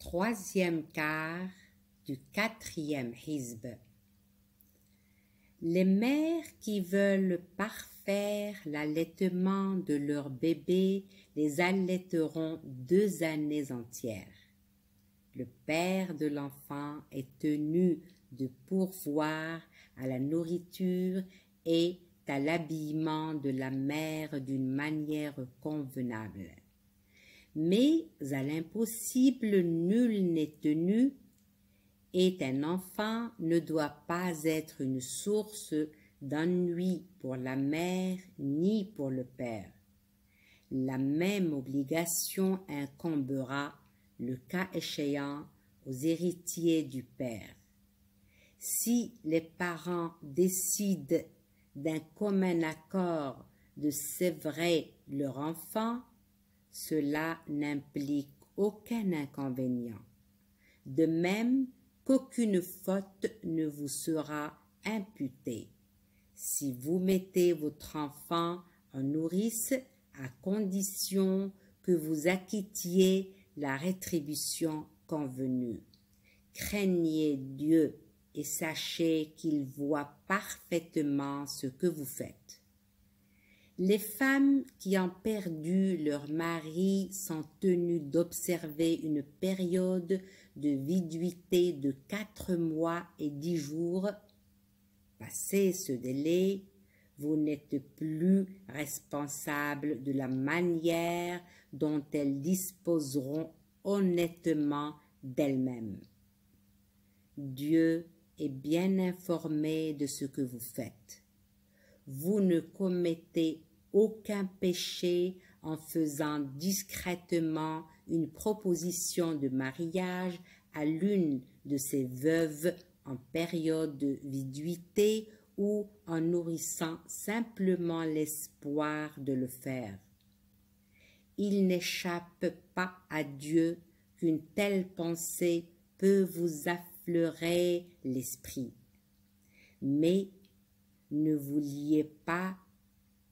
Troisième quart du quatrième hizb. Les mères qui veulent parfaire l'allaitement de leur bébé les allaiteront 2 années entières. Le père de l'enfant est tenu de pourvoir à la nourriture et à l'habillement de la mère d'une manière convenable. Mais à l'impossible nul n'est tenu, et un enfant ne doit pas être une source d'ennui pour la mère ni pour le père. La même obligation incombera, le cas échéant, aux héritiers du père. Si les parents décident d'un commun accord de sévrer leur enfant, cela n'implique aucun inconvénient. De même qu'aucune faute ne vous sera imputée. Si vous mettez votre enfant en nourrice, à condition que vous acquittiez la rétribution convenue. Craignez Dieu et sachez qu'il voit parfaitement ce que vous faites. Les femmes qui ont perdu leur mari sont tenues d'observer une période de viduité de 4 mois et 10 jours. Passé ce délai, vous n'êtes plus responsable de la manière dont elles disposeront honnêtement d'elles-mêmes. Dieu est bien informé de ce que vous faites. Vous ne commettez aucun péché en faisant discrètement une proposition de mariage à l'une de ces veuves en période de viduité ou en nourrissant simplement l'espoir de le faire. Il n'échappe pas à Dieu qu'une telle pensée peut vous affleurer l'esprit. Mais ne vous liez pas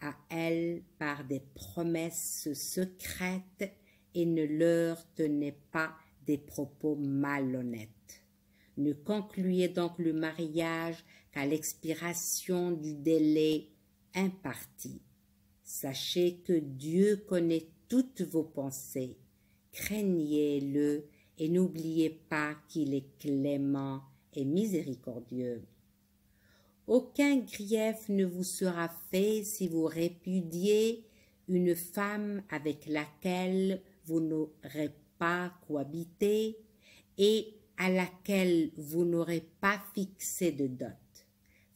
à elle par des promesses secrètes et ne leur tenez pas des propos malhonnêtes. Ne concluez donc le mariage qu'à l'expiration du délai imparti. Sachez que Dieu connaît toutes vos pensées. Craignez-le et n'oubliez pas qu'il est clément et miséricordieux. Aucun grief ne vous sera fait si vous répudiez une femme avec laquelle vous n'aurez pas cohabité et à laquelle vous n'aurez pas fixé de dot.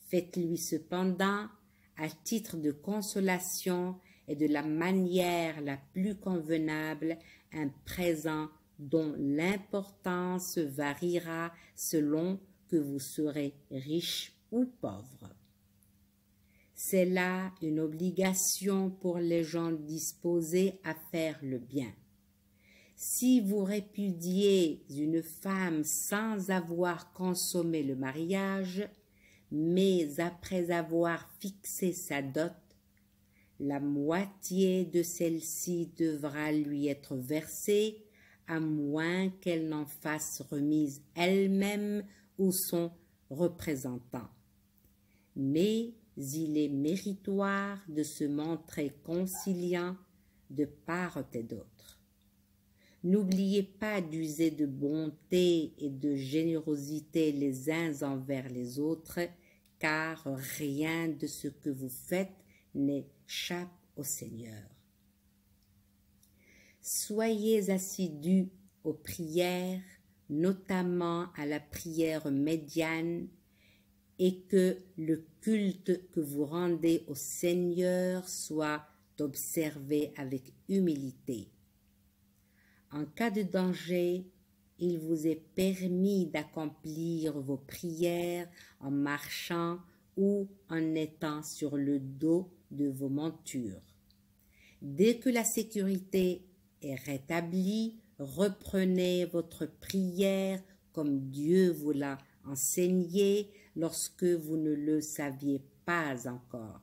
Faites-lui cependant, à titre de consolation et de la manière la plus convenable, un présent dont l'importance variera selon que vous serez riche ou pauvre. C'est là une obligation pour les gens disposés à faire le bien. Si vous répudiez une femme sans avoir consommé le mariage, mais après avoir fixé sa dot, la moitié de celle-ci devra lui être versée, à moins qu'elle n'en fasse remise elle-même ou son représentant. Mais il est méritoire de se montrer conciliant de part et d'autre. N'oubliez pas d'user de bonté et de générosité les uns envers les autres, car rien de ce que vous faites n'échappe au Seigneur. Soyez assidus aux prières, notamment à la prière médiane, et que le culte que vous rendez au Seigneur soit observé avec humilité. En cas de danger, il vous est permis d'accomplir vos prières en marchant ou en étant sur le dos de vos montures. Dès que la sécurité est rétablie, reprenez votre prière comme Dieu vous l'a enseigné lorsque vous ne le saviez pas encore.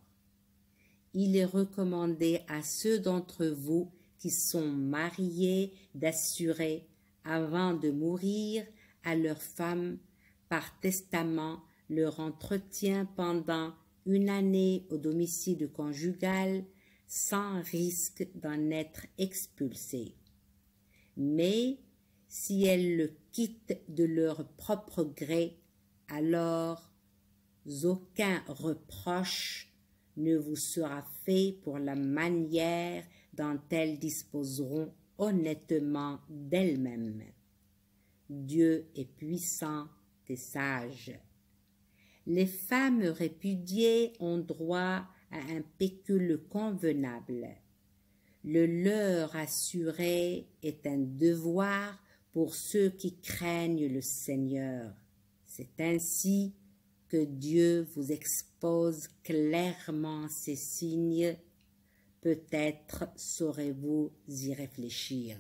Il est recommandé à ceux d'entre vous qui sont mariés d'assurer avant de mourir à leur femme par testament leur entretien pendant 1 année au domicile conjugal sans risque d'en être expulsées. Mais si elles le quittent de leur propre gré, alors aucun reproche ne vous sera fait pour la manière dont elles disposeront honnêtement d'elles-mêmes. Dieu est puissant et sage. Les femmes répudiées ont droit à un pécule convenable. Le leur assuré est un devoir pour ceux qui craignent le Seigneur. C'est ainsi que Dieu vous expose clairement ces signes. Peut-être saurez-vous y réfléchir.